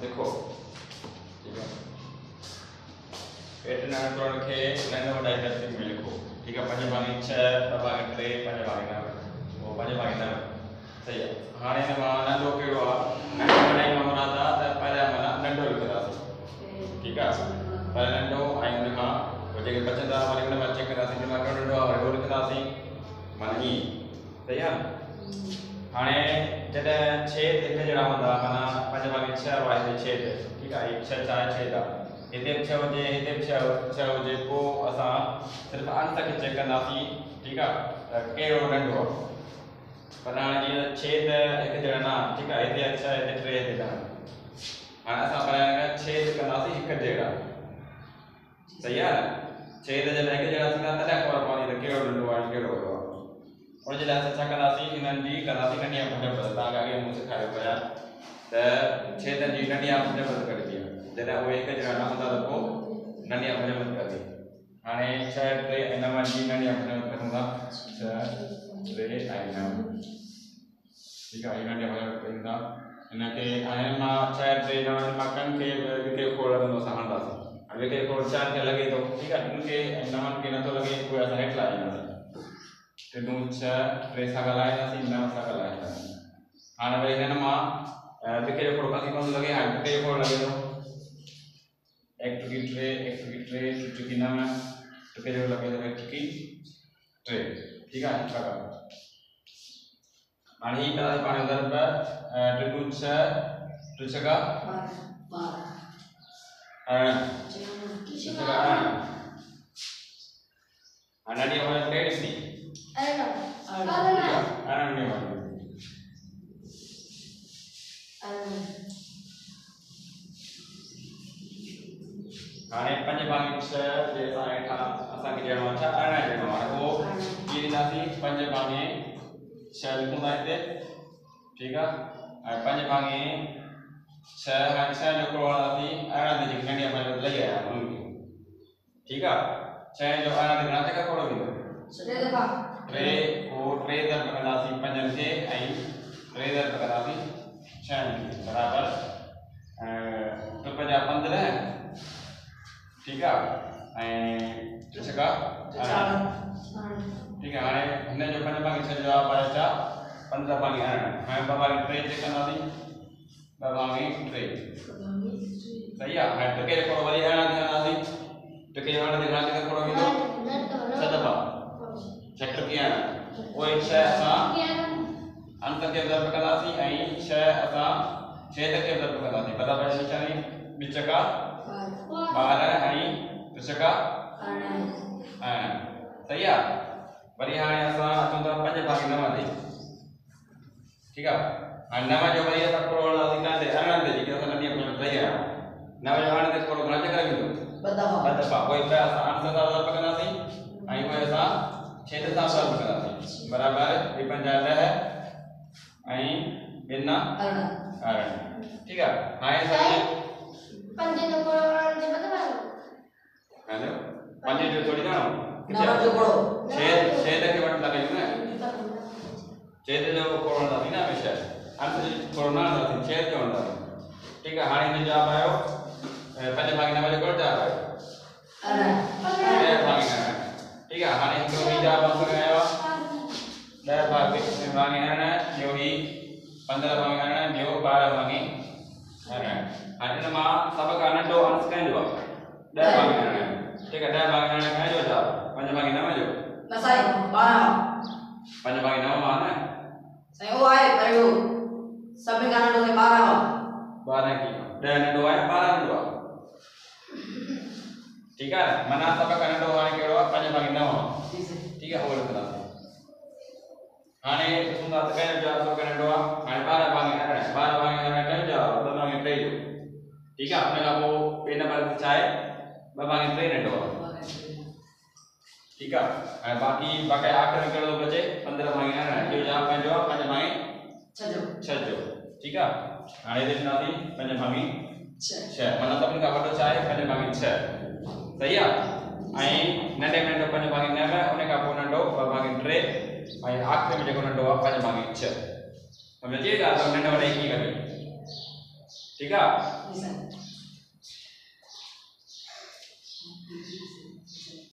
देखो ठीक है पेट नानकड़ो खे नंढो वॾाई तरतीब में लिखो ठीक है 5 भागी 6 ॿ भागी 3 5 भागी 9 वो 5 भागी 9 सही है हाणे हिन मां नंढो कहिड़ो आहे नंढो वॾाई मां मुराद आहे त पहिरियां माना नंढो लिखंदासीं ठीक आहे पर नंढो ऐं हुन खां पोइ जेके बचंदा वरी हुन मां चेक कंदासीं हुन मां कहिड़ो नंढो आहे वरी उहो लिखंदासीं माना ईअं सही आहे हाणे जॾहिं छेद हिकु जहिड़ा हूंदा माना 5 भागी 6 वारे छेद ठीक आहे 6 4 छेद आहे हिते 6 हुजे हिते 6 हुजे पोइ असां सिर्फ़ु अंत खे चेक कंदासीं ठीक आहे त कहिड़ो नंढो आहे पर हाणे जीअं छेद हिकु जहिड़ा न ठीक आहे हिते 6 हिते 3 हिते 9 हाणे असां पर छेद कंदासीं हिकु जहिड़ा सही आहे छेद जॾहिं हिकु जहिड़ा थींदा तॾहिं ख़बर पवंदी त कहिड़ो नंढो आहे कहिड़ो वॾो आहे उन जे लाइ असां छा कंदासीं हिननि जी कंदासीं नंढी आंख मुंहिंजो तव्हांखे अॻे मूं सेखारियो पिया त छेदनि जी नंढी आंख मुंहिंजो कढबी आहे जॾहिं उहे हिकु जहिड़ा न हूंदा त पोइ नंढी आंख मुंहिंजो कढबी हाणे 6 3 ऐं 9 जी नंढी आंख मुंहिंजो कढूंगा 6 3 ऐं 9 ठीक आहे नंढी आंख मुंहिंजो कढूंगा हिनखे हाणे मां 6 3 9 मां कनि खे विके खोड़ लॻंदो असां हणंदासीं विके खोड़ 4 खे लॻे थो ठीक आहे हिनखे ऐं 9 खे नथो लॻे उहे असां हेठि लाहींदासीं टिनूं 6 3 सां ॻाल्हाईंदासीं 9 सां ॻाल्हाईंदासीं हाणे वरी हिन मां विके जो खोड़ काफ़ी कोन लॻे हाणे विके जो खोड़ लॻे थो 1 टुकी 3 1 टुकी 3 2 टुकी 9 विके जो लॻे थो 1 टुकी 3 ठीक आहे छा करणु हाणे हीअ कंदासीं पाण ज़रब टिनूं 6 2 छका 12 हाणे नंढी वारी कहिड़ी ॾिसणी हाणे 5 भागी 6 जे असां हेठां असांखे ॾियणो आहे छा 18 ॾियणो आहे उहो कीअं ॾींदासीं 5 भागी 6 लिखूं था हिते ठीकु आहे ऐं 5 भागी 6 हाणे 6 जो खोड़ हणंदासीं 18 ते जेकी नंढी असां लही आया आहियूं उन्हनि खे ठीकु आहे 6 जो 18 ते घणा टका खोड़ थींदो 3 दफ़ा कंदासीं 5 खे ऐं 3 दफ़ा कंदासीं 6 खे बराबर टुप जा 15 ठीक है छका ठीक है हाणे हिन जो 5 भागी 6 जो आहे 15 भागी 18 हाणे 2 भागी 3 चेक कंदासीं 2 भागी 3 सही आहे हाणे टके जो खोड़ वरी 18 ते हणंदासीं टके जो 18 ते घणा टका खोड़ ईंदो 6 दफ़ा 6 टकी 18 उहे 6 असां अंत खे ज़रब कंदासीं ऐं 6 असां छेद खे ज़रब कंदासीं बराबर निशानी 2 चका 12 ऐं 2 चका 18 सही आहे वरी हाणे असां अचूं था 5 भागी 9 ते ठीकु आहे हाणे 9 जो वरी असां खोड़ हणंदासीं कान ते 18 ते जेके असां नंढी अखर लही आया 9 जो 18 ते खोड़ घणा चकर ईंदो 2 दफ़ा उहे पिया असां अंत सां ज़रब कंदासीं ऐं उहे असां छेद सां ज़रब कंदासीं बराबर 2 5 10 ऐं 2 9 18 ठीकु आहे हाणे असां 5 जो खोड़ जे बदला हेलो 5 जो थोड़ी ना 9 जो खोड़ छेद के वट लगे ना छेद जो खोड़ दासी ना हमेशा अंत जो खोड़ ना दासी छेद जो दासी ठीक है हाणे में जवाब आयो 5 भागी 9 जो खोड़ जवाब आयो 10 भागी 9 ठीक है हाणे हिकड़ो भी जवाब असां आयो 10 भागी 18 जो ही 15 भागी 18 जो 12 भागी 18 हाणे इन मां सब का नंढो अंश कंहिंजो आहे 10 भागी 18 ठीक है 10 भागी 18 कंहिंजो जवाब 5 भागी 9 जो न साईं 12 5 भागी 9 मां न साईं ओ आहे पहिरियो सभिनी खां नंढो 12 की 10 नंढो आहे 12 नंढो आहे ठीक है माना सब का नंढो आहे कहिड़ो आहे 5 भागी 9 ठीक है उहो लिखंदासीं हाणे ॾिसूं था त कंहिंजो जवाब सब का नंढो आहे हाणे 12 भागी 18 कंहिंजो जवाब 2 भागी 3 जो ठीक है उन खां पोइ ॿिए नंबर ते छा आहे 2 भागी 3 नंढो आहे ठीक है हाणे बाक़ी आख़िर में कहिड़ो बचे 15 भागी 18 जो जवाब पंहिंजो आहे 5 भागी 6 जो ठीक है हाणे हिते ॾिसंदासीं 5 भागी 6 माना सभिनी खां वॾो छा आहे 5 भागी 6 सही आहे ऐं नंढे में नंढो 5 भागी 9 उन खां पोइ नंढो 2 भागी 3 ऐं आख़िर में जेको नंढो आहे 5 भागी 6 समझ अचे ॻाल्हि नंढो वॾे कीअं कजे ठीक है। Bisa.